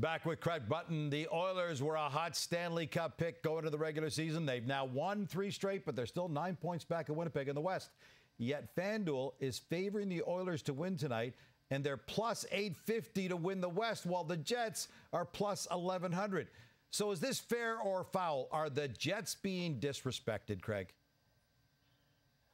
Back with Craig Button. The Oilers were a hot Stanley Cup pick going to the regular season. They've now won 3 straight, but they're still 9 points back of Winnipeg in the West. Yet FanDuel is favoring the Oilers to win tonight, and they're plus 850 to win the West, while the Jets are plus 1100. So is this fair or foul? Are the Jets being disrespected, Craig?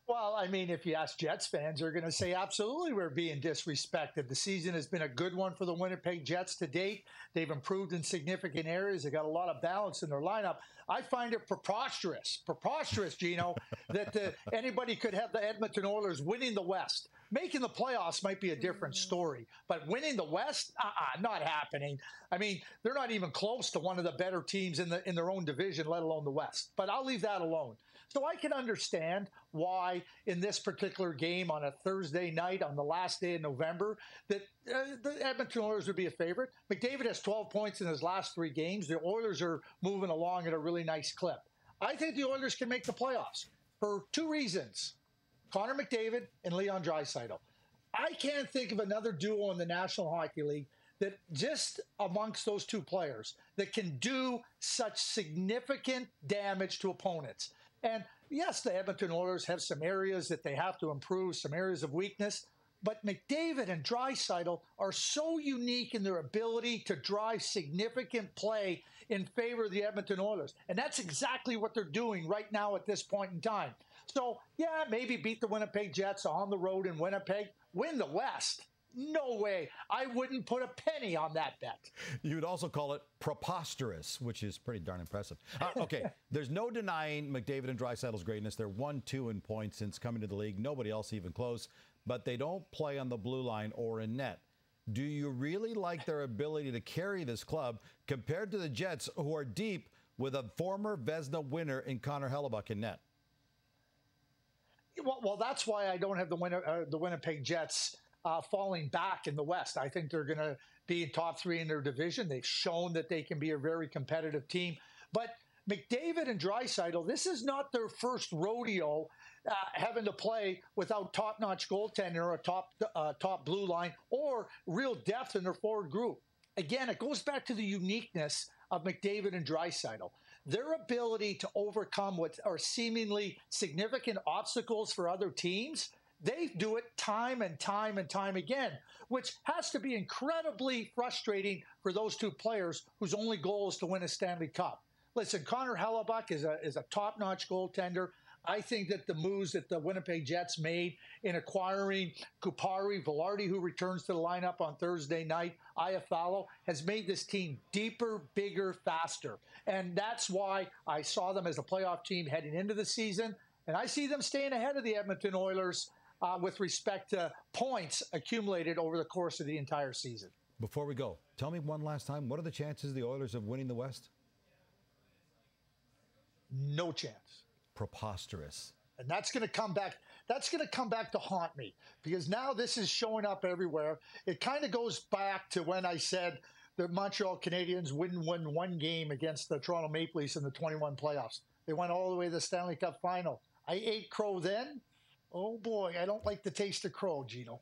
Well, I mean, if you ask Jets fans, they're going to say absolutely we're being disrespected. The season has been a good one for the Winnipeg Jets to date. They've improved in significant areas. They got a lot of balance in their lineup. I find it preposterous, Gino, that anybody could have the Edmonton Oilers winning the West. Making the playoffs might be a different story, but winning the West, not happening. I mean, they're not even close to one of the better teams in their own division, let alone the West. But I'll leave that alone. So I can understand why in this particular game on a Thursday night on the last day of November that the Edmonton Oilers would be a favorite. McDavid has 12 points in his last 3 games. The Oilers are moving along at a really nice clip. I think the Oilers can make the playoffs for 2 reasons. Connor McDavid and Leon Draisaitl. I can't think of another duo in the National Hockey League that just amongst those 2 players that can do such significant damage to opponents. And yes, the Edmonton Oilers have some areas that they have to improve, some areas of weakness. But McDavid and Draisaitl are so unique in their ability to drive significant play in favor of the Edmonton Oilers. And that's exactly what they're doing right now at this point in time. So, yeah, maybe beat the Winnipeg Jets on the road in Winnipeg. Win the West. No way. I wouldn't put a penny on that bet. You would also call it preposterous, which is pretty darn impressive. Okay, there's no denying McDavid and Draisaitl's greatness. They're 1-2 in points since coming to the league. Nobody else even close. But they don't play on the blue line or in net. Do you really like their ability to carry this club compared to the Jets, who are deep with a former Vezina winner in Connor Hellebuyck in net? Well, that's why I don't have the Winnipeg Jets falling back in the West. I think they're going to be in top 3 in their division. They've shown that they can be a very competitive team. But McDavid and Draisaitl, this is not their first rodeo having to play without top-notch goaltender or a top blue line or real depth in their forward group. Again, it goes back to the uniqueness of McDavid and Draisaitl. Their ability to overcome what are seemingly significant obstacles for other teams, they do it time and time and time again, which has to be incredibly frustrating for those 2 players whose only goal is to win a Stanley Cup. Listen, Connor Hellebuyck is a top-notch goaltender. I think that the moves that the Winnipeg Jets made in acquiring Kupari, Velarde, who returns to the lineup on Thursday night, Iafallo, has made this team deeper, bigger, faster. And that's why I saw them as a playoff team heading into the season. And I see them staying ahead of the Edmonton Oilers with respect to points accumulated over the course of the entire season. Before we go, tell me one last time, what are the chances of the Oilers of winning the West? No chance. Preposterous. And that's going to come back. That's going to come back to haunt me because now this is showing up everywhere. It kind of goes back to when I said the Montreal Canadiens wouldn't win 1 game against the Toronto Maple Leafs in the 21 playoffs. They went all the way to the Stanley Cup final. I ate crow then. Oh, boy, I don't like the taste of crow, Gino.